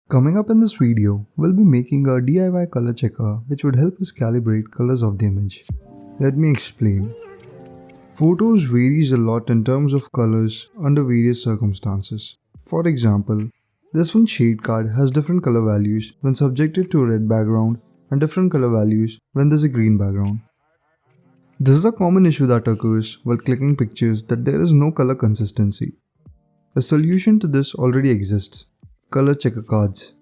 Coming up in this video, we'll be making a DIY color checker which would help us calibrate colors of the image. Let me explain. Photos varies a lot in terms of colors under various circumstances. For example, this one shade card has different color values when subjected to a red background and different color values when there's a green background. This is a common issue that occurs while clicking pictures that there is no color consistency. A solution to this already exists. Color checker cards.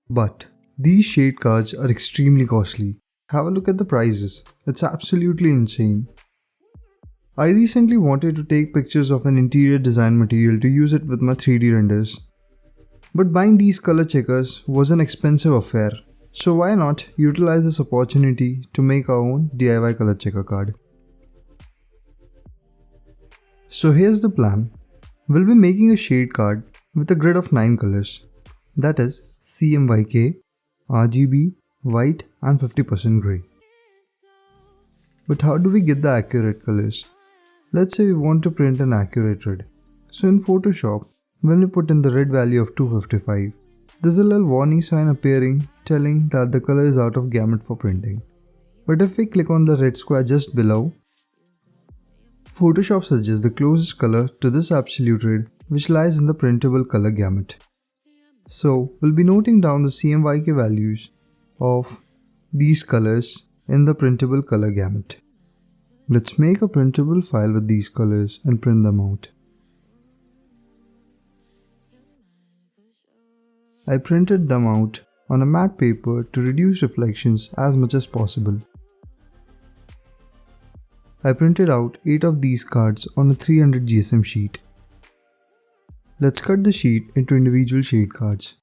But these shade cards are extremely costly. Have a look at the prices. It's absolutely insane. I recently wanted to take pictures of an interior design material to use it with my 3D renders. But buying these color checkers was an expensive affair. So why not utilize this opportunity to make our own DIY color checker card? So here's the plan. We'll be making a shade card with a grid of 9 colors, that is CMYK, RGB, white and 50% grey. But how do we get the accurate colors? Let's say we want to print an accurate red. So in Photoshop, when we put in the red value of 255, there's a little warning sign appearing telling that the color is out of gamut for printing. But if we click on the red square just below, Photoshop suggests the closest color to this absolute red which lies in the printable color gamut. So we'll be noting down the CMYK values of these colors in the printable color gamut. Let's make a printable file with these colors and print them out. I printed them out on a matte paper to reduce reflections as much as possible. I printed out 8 of these cards on a 300 GSM sheet. Let's cut the sheet into individual shade cards.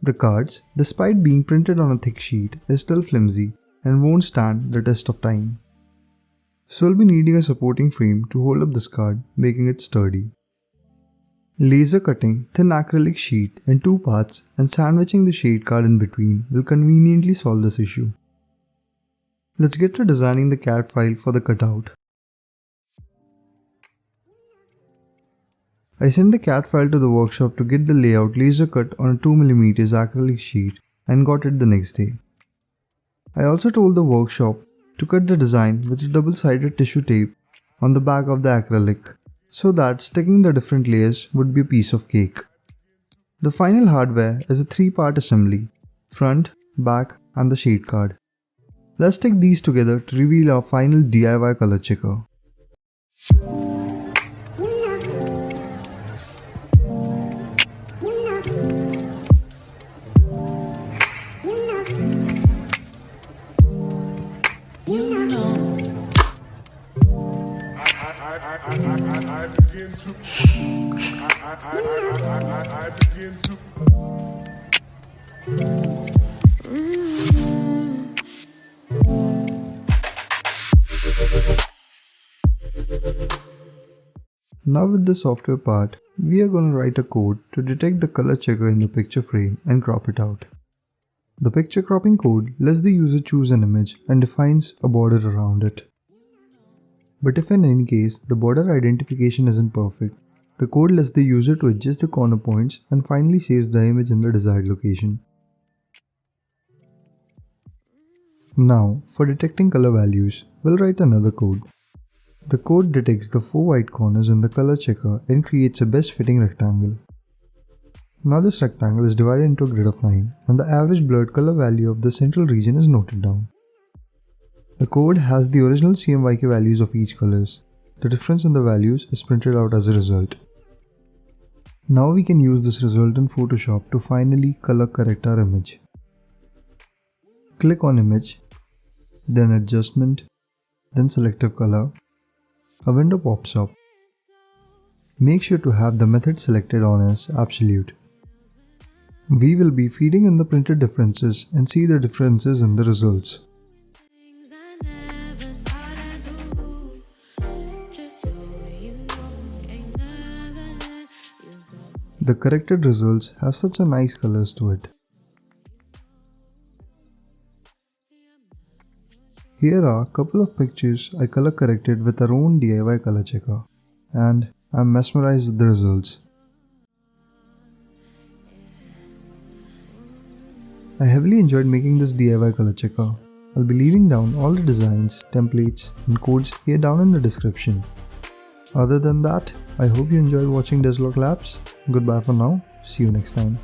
The cards, despite being printed on a thick sheet, is still flimsy and won't stand the test of time. So we'll be needing a supporting frame to hold up this card, making it sturdy. Laser cutting thin acrylic sheet in 2 parts and sandwiching the shade card in between will conveniently solve this issue. Let's get to designing the CAD file for the cutout. I sent the CAD file to the workshop to get the layout laser cut on a 2mm acrylic sheet and got it the next day. I also told the workshop to cut the design with a double-sided tissue tape on the back of the acrylic so that sticking the different layers would be a piece of cake. The final hardware is a 3-part assembly, front, back and the shade card. Let's stick these together to reveal our final DIY color checker. Now with the software part, we are going to write a code to detect the color checker in the picture frame and crop it out. The picture cropping code lets the user choose an image and defines a border around it. But if in any case the border identification isn't perfect, the code lets the user to adjust the corner points and finally saves the image in the desired location. Now for detecting color values, we'll write another code. The code detects the 4 white corners in the color checker and creates a best fitting rectangle. Now this rectangle is divided into a grid of 9 and the average blurred color value of the central region is noted down. The code has the original CMYK values of each colors. The difference in the values is printed out as a result. Now we can use this result in Photoshop to finally color correct our image. Click on Image, then Adjustment, then Selective Color. A window pops up. Make sure to have the method selected on as Absolute. We will be feeding in the printed differences and see the differences in the results. The corrected results have such a nice colors to it. Here are a couple of pictures I color corrected with our own DIY color checker, and I'm mesmerized with the results. I heavily enjoyed making this DIY color checker. I'll be leaving down all the designs, templates and codes here down in the description. Other than that, I hope you enjoyed watching Deslock Labs. Goodbye for now. See you next time.